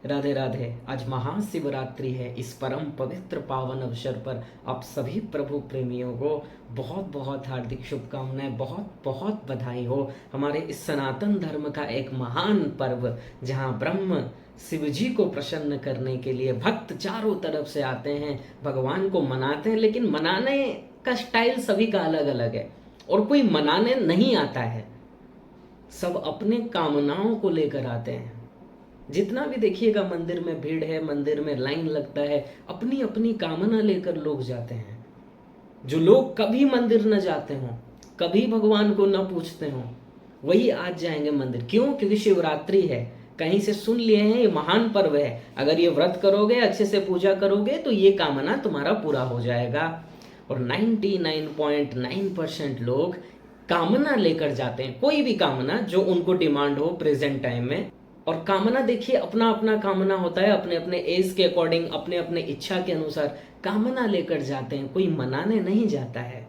राधे राधे। आज महाशिवरात्रि है। इस परम पवित्र पावन अवसर पर आप सभी प्रभु प्रेमियों को बहुत बहुत हार्दिक शुभकामनाएं, बहुत बहुत बधाई हो। हमारे इस सनातन धर्म का एक महान पर्व, जहां ब्रह्म शिव जी को प्रसन्न करने के लिए भक्त चारों तरफ से आते हैं, भगवान को मनाते हैं। लेकिन मनाने का स्टाइल सभी का अलग अलग है और कोई मनाने नहीं आता है, सब अपने कामनाओं को लेकर आते हैं। जितना भी देखिएगा मंदिर में भीड़ है, मंदिर में लाइन लगता है, अपनी अपनी कामना लेकर लोग जाते हैं। जो लोग कभी मंदिर न जाते हों, कभी भगवान को न पूछते हों, वही आज जाएंगे मंदिर। क्यों? क्योंकि शिवरात्रि है। कहीं से सुन लिए हैं ये महान पर्व है, अगर ये व्रत करोगे, अच्छे से पूजा करोगे तो ये कामना तुम्हारा पूरा हो जाएगा। और 99.9% लोग कामना लेकर जाते हैं, कोई भी कामना जो उनको डिमांड हो प्रेजेंट टाइम में। और कामना देखिए, अपना अपना कामना होता है, अपने अपने एज के अकॉर्डिंग, अपने अपने इच्छा के अनुसार कामना लेकर जाते हैं। कोई मनाने नहीं जाता है,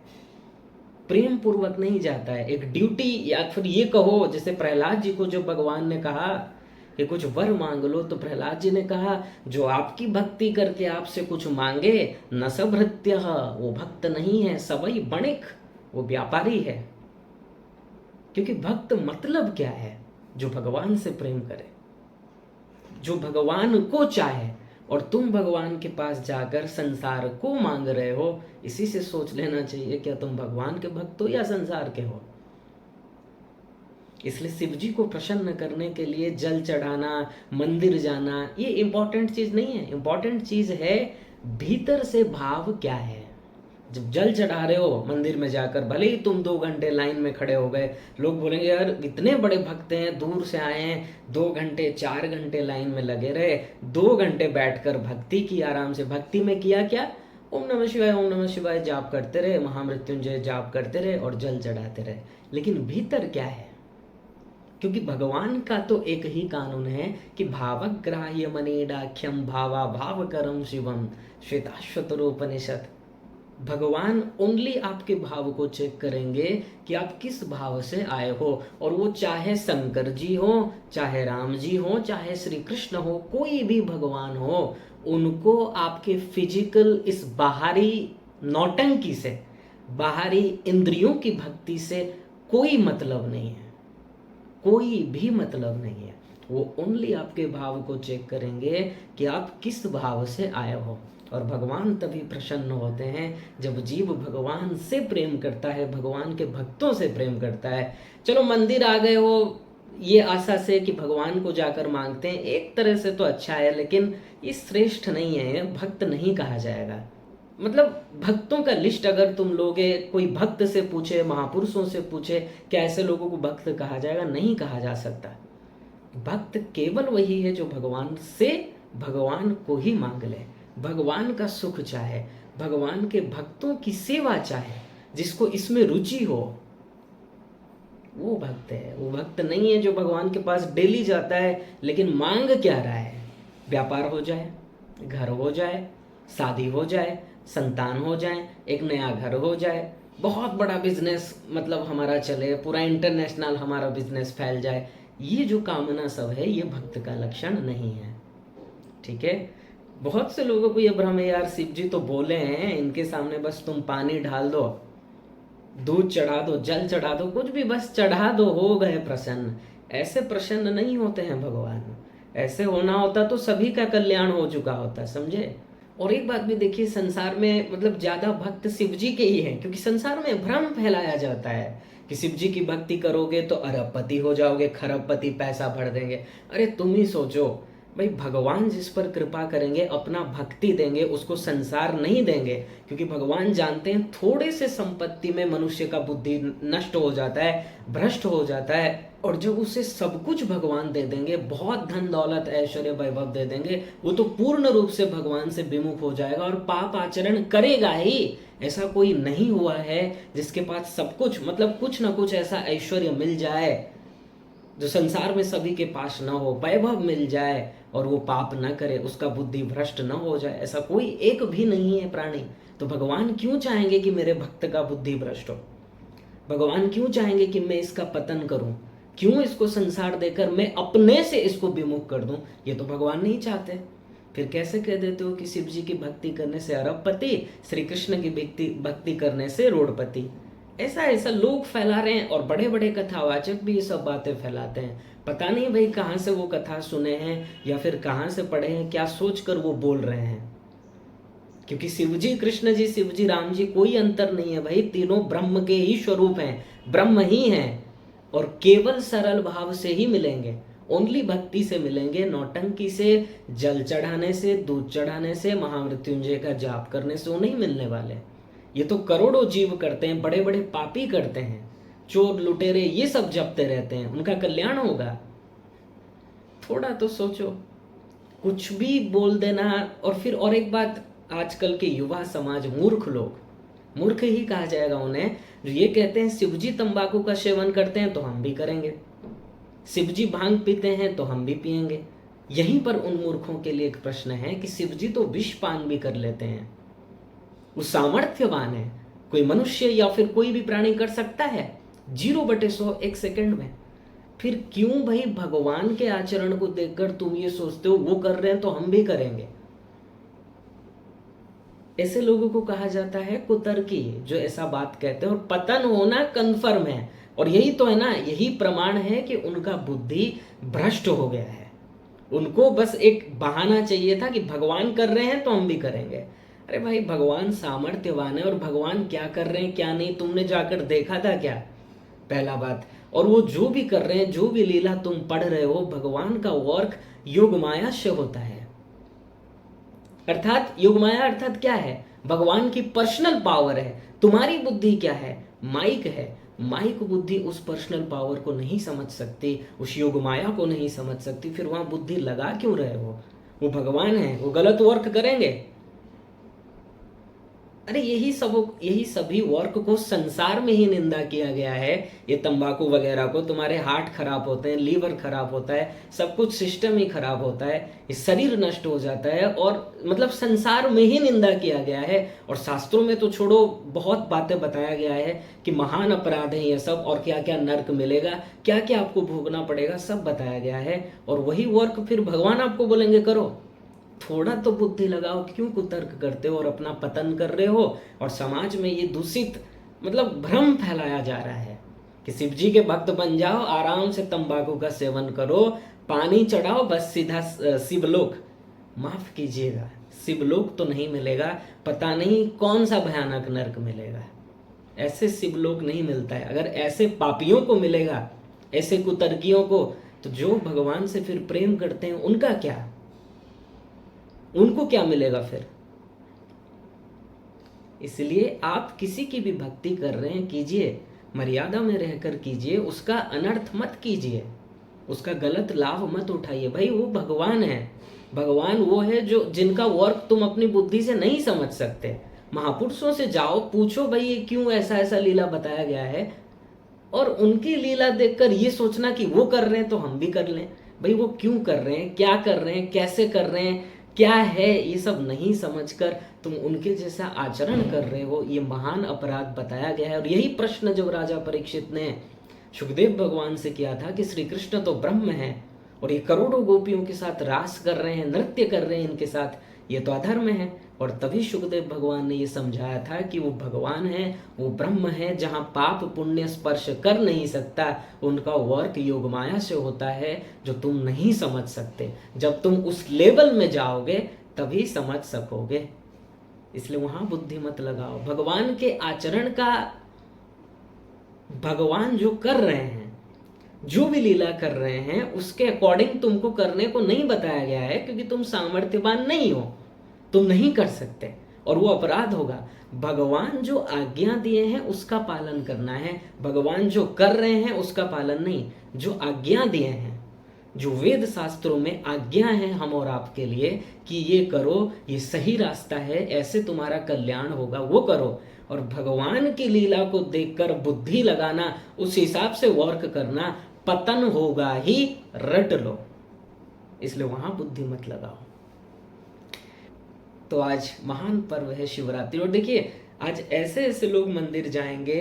प्रेम पूर्वक नहीं जाता है। एक ड्यूटी, या फिर ये कहो जैसे प्रहलाद जी को जो भगवान ने कहा कि कुछ वर मांग लो, तो प्रहलाद जी ने कहा जो आपकी भक्ति करके आपसे कुछ मांगे, न सभृत्य, वो भक्त नहीं है, सबई बणिक, वो व्यापारी है। क्योंकि भक्त मतलब क्या है? जो भगवान से प्रेम करे, जो भगवान को चाहे। और तुम भगवान के पास जाकर संसार को मांग रहे हो, इसी से सोच लेना चाहिए क्या तुम भगवान के भक्त हो या संसार के हो। इसलिए शिव जी को प्रसन्न करने के लिए जल चढ़ाना, मंदिर जाना, ये इंपॉर्टेंट चीज नहीं है। इंपॉर्टेंट चीज है भीतर से भाव क्या है। जब जल चढ़ा रहे हो मंदिर में जाकर, भले ही तुम 2 घंटे लाइन में खड़े हो गए, लोग बोलेंगे यार इतने बड़े भक्त हैं, दूर से आए हैं, 2 घंटे 4 घंटे लाइन में लगे रहे, 2 घंटे बैठकर भक्ति की, आराम से। भक्ति में किया क्या? ओम नमः शिवाय, ओम नमः शिवाय जाप करते रहे, महामृत्युंजय जाप करते रहे और जल चढ़ाते रहे। लेकिन भीतर क्या है? क्योंकि भगवान का तो एक ही कानून है कि भावग्राह्य मनीडाख्यम भावा भावकरम शिवम, श्वेताश्वतरोपनिषद। भगवान ओनली आपके भाव को चेक करेंगे कि आप किस भाव से आए हो। और वो चाहे शंकर जी हो, चाहे राम जी हो, चाहे श्री कृष्ण हो, कोई भी भगवान हो, उनको आपके फिजिकल इस बाहरी नौटंकी से, बाहरी इंद्रियों की भक्ति से कोई मतलब नहीं है, कोई भी मतलब नहीं है। वो ओनली आपके भाव को चेक करेंगे कि आप किस भाव से आए हो। और भगवान तभी प्रसन्न होते हैं जब जीव भगवान से प्रेम करता है, भगवान के भक्तों से प्रेम करता है। चलो मंदिर आ गए हो ये आशा से कि भगवान को जाकर मांगते हैं, एक तरह से तो अच्छा है, लेकिन ये श्रेष्ठ नहीं है, भक्त नहीं कहा जाएगा। मतलब भक्तों का लिस्ट अगर तुम लोगे, कोई भक्त से पूछे, महापुरुषों से पूछे, क्या ऐसे लोगों को भक्त कहा जाएगा? नहीं कहा जा सकता। भक्त केवल वही है जो भगवान से भगवान को ही मांग ले, भगवान का सुख चाहे, भगवान के भक्तों की सेवा चाहे, जिसको इसमें रुचि हो, वो भक्त है। वो भक्त नहीं है जो भगवान के पास डेली जाता है लेकिन मांग क्या रहा है? व्यापार हो जाए, घर हो जाए, शादी हो जाए, संतान हो जाए, एक नया घर हो जाए, बहुत बड़ा बिजनेस मतलब हमारा चले, पूरा इंटरनेशनल हमारा बिजनेस फैल जाए। ये जो कामना सब है, ये भक्त का लक्षण नहीं है। ठीक है? बहुत से लोगों को ये भ्रम है यार शिव जी तो बोले हैं, इनके सामने बस तुम पानी डाल दो, दूध चढ़ा दो, जल चढ़ा दो, कुछ भी बस चढ़ा दो, हो गए प्रसन्न। ऐसे प्रसन्न नहीं होते हैं भगवान। ऐसे होना होता तो सभी का कल्याण हो चुका होता, समझे? और एक बात भी देखिए, संसार में मतलब ज्यादा भक्त शिव जी के ही हैं, क्योंकि संसार में भ्रम फैलाया जाता है कि शिव जी की भक्ति करोगे तो अरबपति हो जाओगे, खरबपति, पैसा भर देंगे। अरे तुम ही सोचो भाई, भगवान जिस पर कृपा करेंगे, अपना भक्ति देंगे, उसको संसार नहीं देंगे। क्योंकि भगवान जानते हैं थोड़े से संपत्ति में मनुष्य का बुद्धि नष्ट हो जाता है, भ्रष्ट हो जाता है। और जब उसे सब कुछ भगवान दे देंगे, बहुत धन दौलत ऐश्वर्य वैभव दे देंगे, वो तो पूर्ण रूप से भगवान से विमुख हो जाएगा और पाप आचरण करेगा ही। ऐसा कोई नहीं हुआ है जिसके पास सब कुछ, मतलब कुछ ना कुछ ऐसा ऐश्वर्य मिल जाए जो संसार में सभी के पास न हो, वैभव मिल जाए और वो पाप न करे, उसका बुद्धि भ्रष्ट न हो जाए, ऐसा कोई एक भी नहीं है प्राणी। तो भगवान क्यों चाहेंगे कि मेरे भक्त का बुद्धि भ्रष्ट हो? भगवान क्यों चाहेंगे कि मैं इसका पतन करूं? क्यों इसको संसार देकर मैं अपने से इसको विमुख कर दूं? ये तो भगवान नहीं चाहते। फिर कैसे कह देते हो कि शिव जी की भक्ति करने से अरबपति, श्री कृष्ण की भक्ति करने से रोडपति? ऐसा ऐसा लोग फैला रहे हैं, और बड़े बड़े कथावाचक भी ये सब बातें फैलाते हैं। पता नहीं भाई कहाँ से वो कथा सुने हैं या फिर कहाँ से पढ़े हैं, क्या सोचकर वो बोल रहे हैं। क्योंकि शिवजी कृष्ण जी, शिवजी राम जी, कोई अंतर नहीं है भाई, तीनों ब्रह्म के ही स्वरूप हैं, ब्रह्म ही हैं, और केवल सरल भाव से ही मिलेंगे, ओनली भक्ति से मिलेंगे। नौटंकी से, जल चढ़ाने से, दूध चढ़ाने से, महामृत्युंजय का जाप करने से वो नहीं मिलने वाले। ये तो करोड़ों जीव करते हैं, बड़े बड़े पापी करते हैं, चोर लुटेरे ये सब जपते रहते हैं, उनका कल्याण होगा? थोड़ा तो सोचो, कुछ भी बोल देना। और फिर और एक बात, आजकल के युवा समाज, मूर्ख लोग, मूर्ख ही कहा जाएगा उन्हें, जो ये कहते हैं शिवजी तंबाकू का सेवन करते हैं तो हम भी करेंगे, शिवजी भांग पीते हैं तो हम भी पिएंगे। यहीं पर उन मूर्खों के लिए एक प्रश्न है कि शिवजी तो विष पान भी कर लेते हैं, वो सामर्थ्यवान है, कोई मनुष्य या फिर कोई भी प्राणी कर सकता है 0/100 एक सेकंड में। फिर क्यों भाई भगवान के आचरण को देखकर तुम ये सोचते हो वो कर रहे हैं तो हम भी करेंगे? ऐसे लोगों को कहा जाता है कुतर्की, जो ऐसा बात कहते हैं। और पतन होना कन्फर्म है, और यही तो है ना, यही प्रमाण है कि उनका बुद्धि भ्रष्ट हो गया है। उनको बस एक बहाना चाहिए था कि भगवान कर रहे हैं तो हम भी करेंगे। अरे भाई, भगवान सामर्थ्यवान है, और भगवान क्या कर रहे हैं क्या नहीं तुमने जाकर देखा था क्या? पहला बात। और वो जो भी कर रहे हैं, जो भी लीला तुम पढ़ रहे हो, भगवान का वर्क योग माया से होता है। अर्थात योग माया अर्थात क्या है? भगवान की पर्सनल पावर है। तुम्हारी बुद्धि क्या है? माइक है। माइक बुद्धि उस पर्सनल पावर को नहीं समझ सकती, उस योग माया को नहीं समझ सकती, फिर वहां बुद्धि लगा क्यों रहे हो? वो भगवान है, वो गलत वर्क करेंगे? अरे यही सभी वर्क को संसार में ही निंदा किया गया है। ये तंबाकू वगैरह को, तुम्हारे हार्ट खराब होते हैं, लीवर खराब होता है, सब कुछ सिस्टम ही खराब होता है, ये शरीर नष्ट हो जाता है, और मतलब संसार में ही निंदा किया गया है। और शास्त्रों में तो छोड़ो, बहुत बातें बताया गया है कि महान अपराध है ये सब, और क्या क्या नर्क मिलेगा, क्या क्या आपको भोगना पड़ेगा, सब बताया गया है। और वही वर्क फिर भगवान आपको बोलेंगे करो। थोड़ा तो बुद्धि लगाओ, क्यों कुतर्क करते हो और अपना पतन कर रहे हो? और समाज में ये दूषित मतलब भ्रम फैलाया जा रहा है कि शिव जी के भक्त बन जाओ, आराम से तंबाकू का सेवन करो, पानी चढ़ाओ, बस सीधा शिवलोक। माफ कीजिएगा, शिवलोक तो नहीं मिलेगा, पता नहीं कौन सा भयानक नरक मिलेगा। ऐसे शिवलोक नहीं मिलता है। अगर ऐसे पापियों को मिलेगा, ऐसे कुतर्कियों को, तो जो भगवान से फिर प्रेम करते हैं उनका क्या? उनको क्या मिलेगा फिर? इसलिए आप किसी की भी भक्ति कर रहे हैं, कीजिए, मर्यादा में रहकर कीजिए, उसका अनर्थ मत कीजिए, उसका गलत लाभ मत उठाइए। भाई वो भगवान है, भगवान वो है जो जिनका वर्क तुम अपनी बुद्धि से नहीं समझ सकते। महापुरुषों से जाओ, पूछो भाई ये क्यों ऐसा ऐसा लीला बताया गया है, और उनकी लीला देखकर ये सोचना कि वो कर रहे हैं तो हम भी कर लें। भाई वो क्यों कर रहे हैं, क्या कर रहे हैं, कैसे कर रहे हैं, क्या है, ये सब नहीं समझकर तुम उनके जैसा आचरण कर रहे हो, ये महान अपराध बताया गया है। और यही प्रश्न जब राजा परीक्षित ने सुखदेव भगवान से किया था कि श्री कृष्ण तो ब्रह्म है और ये करोड़ों गोपियों के साथ रास कर रहे हैं, नृत्य कर रहे हैं इनके साथ, ये तो अधर्म है। और तभी सुखदेव भगवान ने ये समझाया था कि वो भगवान है, वो ब्रह्म है, जहाँ पाप पुण्य स्पर्श कर नहीं सकता, उनका वर्क योग माया से होता है, जो तुम नहीं समझ सकते। जब तुम उस लेवल में जाओगे तभी समझ सकोगे। इसलिए वहां बुद्धि मत लगाओ। भगवान के आचरण का, भगवान जो कर रहे हैं, जो भी लीला कर रहे हैं, उसके अकॉर्डिंग तुमको करने को नहीं बताया गया है, क्योंकि तुम सामर्थ्यवान नहीं हो, तुम नहीं कर सकते, और वो अपराध होगा। भगवान जो आज्ञा दिए हैं उसका पालन करना है, भगवान जो कर रहे हैं उसका पालन नहीं। जो आज्ञा दिए हैं, जो वेद शास्त्रों में आज्ञा है हम और आपके लिए कि ये करो, ये सही रास्ता है, ऐसे तुम्हारा कल्याण होगा, वो करो। और भगवान की लीला को देखकर बुद्धि लगाना, उस हिसाब से वर्क करना, पतन होगा ही, रट लो। इसलिए वहां बुद्धि मत लगाओ। तो आज महान पर्व है शिवरात्रि, और देखिए आज ऐसे ऐसे लोग मंदिर जाएंगे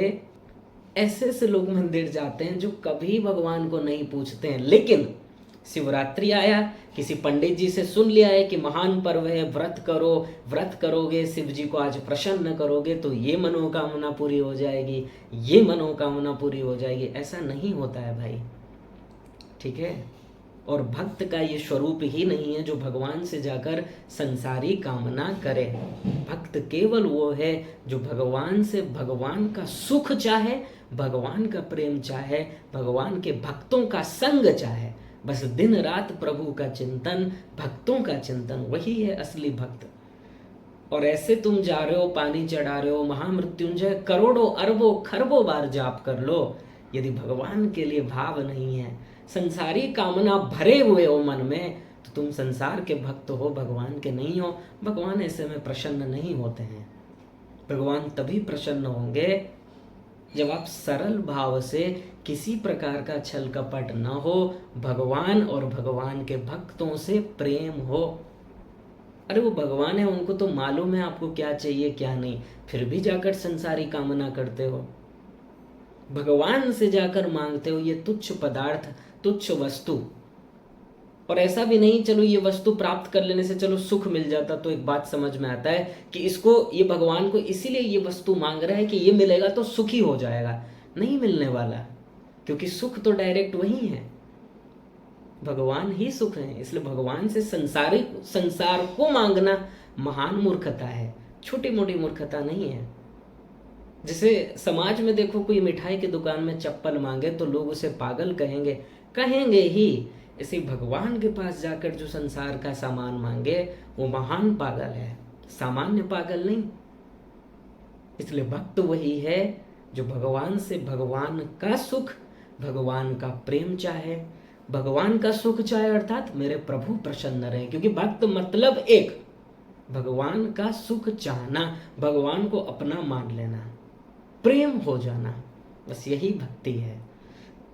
ऐसे ऐसे लोग मंदिर जाते हैं जो कभी भगवान को नहीं पूछते हैं, लेकिन शिवरात्रि आया, किसी पंडित जी से सुन लिया है कि महान पर्व है, व्रत करो, व्रत करोगे शिव जी को आज प्रसन्न करोगे तो ये मनोकामना पूरी हो जाएगी, ये मनोकामना पूरी हो जाएगी। ऐसा नहीं होता है भाई, ठीक है। और भक्त का ये स्वरूप ही नहीं है जो भगवान से जाकर संसारी कामना करे। भक्त केवल वो है जो भगवान से भगवान का सुख चाहे, भगवान का प्रेम चाहे, भगवान के भक्तों का संग चाहे, बस दिन रात प्रभु का चिंतन, भक्तों का चिंतन, वही है असली भक्त। और ऐसे तुम जा रहे हो, पानी चढ़ा रहे हो, महामृत्युंजय करोड़ों अरबों खरबों बार जाप कर लो, यदि भगवान के लिए भाव नहीं है, संसारी कामना भरे हुए हो मन में, तो तुम संसार के भक्त हो, भगवान के नहीं हो। भगवान ऐसे में प्रसन्न नहीं होते हैं। भगवान तभी प्रसन्न होंगे जब आप सरल भाव से, किसी प्रकार का छल कपट न हो, भगवान और भगवान के भक्तों से प्रेम हो। अरे वो भगवान है, उनको तो मालूम है आपको क्या चाहिए क्या नहीं, फिर भी जाकर संसारी कामना करते हो, भगवान से जाकर मांगते हो ये तुच्छ पदार्थ, तुच्छ वस्तु। और ऐसा भी नहीं चलो ये वस्तु प्राप्त कर लेने से चलो सुख मिल जाता, तो एक बात समझ में आता है कि इसको, ये भगवान को इसीलिए ये वस्तु मांग रहा है कि ये मिलेगा तो सुखी हो जाएगा। नहीं मिलने वाला, क्योंकि सुख तो डायरेक्ट वही है, भगवान ही सुख है। इसलिए भगवान से संसार को मांगना महान मूर्खता है, छोटी मोटी मूर्खता नहीं है। जैसे समाज में देखो, कोई मिठाई की दुकान में चप्पल मांगे तो लोग उसे पागल कहेंगे ही। ऐसे भगवान के पास जाकर जो संसार का सामान मांगे वो महान पागल है, सामान्य पागल नहीं। इसलिए भक्त वही है जो भगवान से भगवान का सुख, भगवान का प्रेम चाहे, भगवान का सुख चाहे, अर्थात मेरे प्रभु प्रसन्न रहे। क्योंकि भक्त मतलब एक, भगवान का सुख चाहना, भगवान को अपना मान लेना, प्रेम हो जाना, बस यही भक्ति है।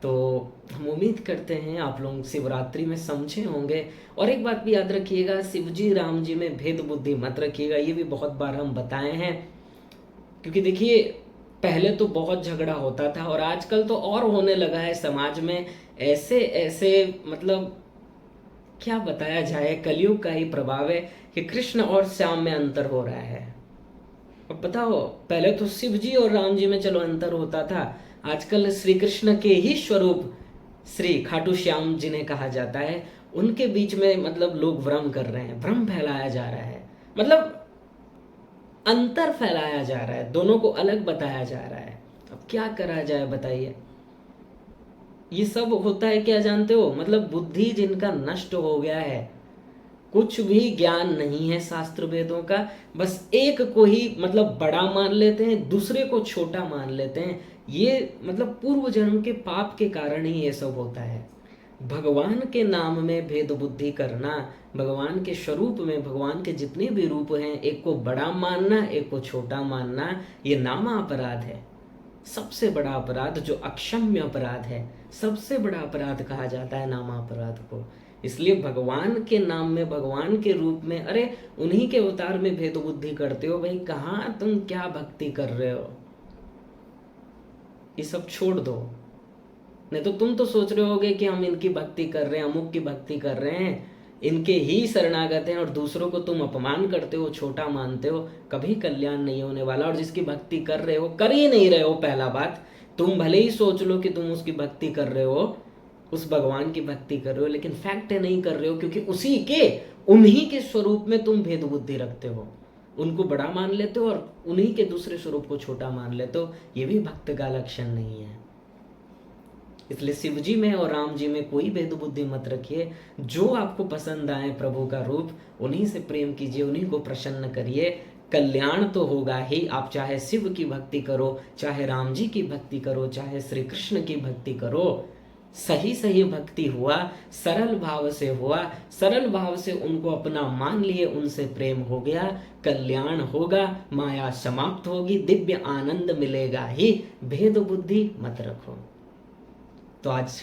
तो हम उम्मीद करते हैं आप लोग शिवरात्रि में समझे होंगे। और एक बात भी याद रखिएगा, शिव जी राम जी में भेद बुद्धि मत रखिएगा, ये भी बहुत बार हम बताए हैं। क्योंकि देखिए, पहले तो बहुत झगड़ा होता था और आजकल तो और होने लगा है समाज में ऐसे ऐसे, मतलब क्या बताया जाए, कलयुग का ही प्रभाव है कि कृष्ण और श्याम में अंतर हो रहा है। और बताओ, पहले तो शिव जी और राम जी में चलो अंतर होता था, आजकल श्री कृष्ण के ही स्वरूप श्री खाटू श्याम जिन्हें कहा जाता है, उनके बीच में मतलब लोग भ्रम कर रहे हैं, भ्रम फैलाया जा रहा है, मतलब अंतर फैलाया जा रहा है, दोनों को अलग बताया जा रहा है। अब क्या करा जाए बताइए। ये सब होता है क्या जानते हो, मतलब बुद्धि जिनका नष्ट हो गया है, कुछ भी ज्ञान नहीं है शास्त्र वेदों का, बस एक को ही मतलब बड़ा मान लेते हैं, दूसरे को छोटा मान लेते हैं। ये मतलब पूर्व जन्म के पाप के कारण ही ये सब होता है। भगवान के नाम में भेद बुद्धि करना, भगवान के स्वरूप में भगवान के जितने भी रूप हैं, एक को बड़ा मानना, एक को छोटा मानना, ये नामा अपराध है। सबसे बड़ा अपराध जो अक्षम्य अपराध है, सबसे बड़ा अपराध कहा जाता है नामा अपराध को। इसलिए भगवान के नाम में, भगवान के रूप में, अरे उन्हीं के अवतार में भेद बुद्धि करते हो भाई, कहाँ तुम क्या भक्ति कर रहे हो। ये सब छोड़ दो, नहीं तो तुम तो सोच रहे होगे कि हम इनकी भक्ति कर रहे हैं, अमुक की भक्ति कर रहे हैं, इनके ही शरणागत हैं, और दूसरों को तुम अपमान करते हो, छोटा मानते हो, कभी कल्याण नहीं होने वाला। और जिसकी भक्ति कर रहे हो, कर ही नहीं रहे हो। पहला बात, तुम भले ही सोच लो कि तुम उसकी भक्ति कर रहे हो, उस भगवान की भक्ति कर रहे हो, लेकिन फैक्ट है नहीं कर रहे हो, क्योंकि उसी के, उन्हीं के स्वरूप में तुम भेद बुद्धि रखते हो, उनको बड़ा मान लेते हो और उन्हीं के दूसरे स्वरूप को छोटा मान लेते हो। ये भी भक्त का लक्षण नहीं है। इसलिए शिव जी में और राम जी में कोई भेद बुद्धि मत रखिए। जो आपको पसंद आए प्रभु का रूप, उन्हीं से प्रेम कीजिए, उन्हीं को प्रसन्न करिए, कल्याण तो होगा ही। आप चाहे शिव की भक्ति करो, चाहे राम जी की भक्ति करो, चाहे श्री कृष्ण की भक्ति करो, सही सही भक्ति हुआ, सरल भाव से हुआ, सरल भाव से उनको अपना मान लिए, उनसे प्रेम हो गया, कल्याण होगा, माया समाप्त होगी, दिव्य आनंद मिलेगा ही। भेद बुद्धि मत रखो। तो आज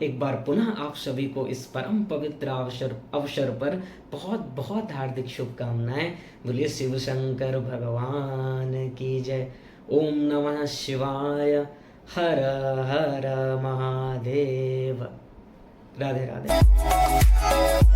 एक बार पुनः आप सभी को इस परम पवित्र अवसर पर बहुत बहुत हार्दिक शुभकामनाएं। बोलिए शिव शंकर भगवान की जय। ओम नमः शिवाय, हर हर महादेव। राधे राधे।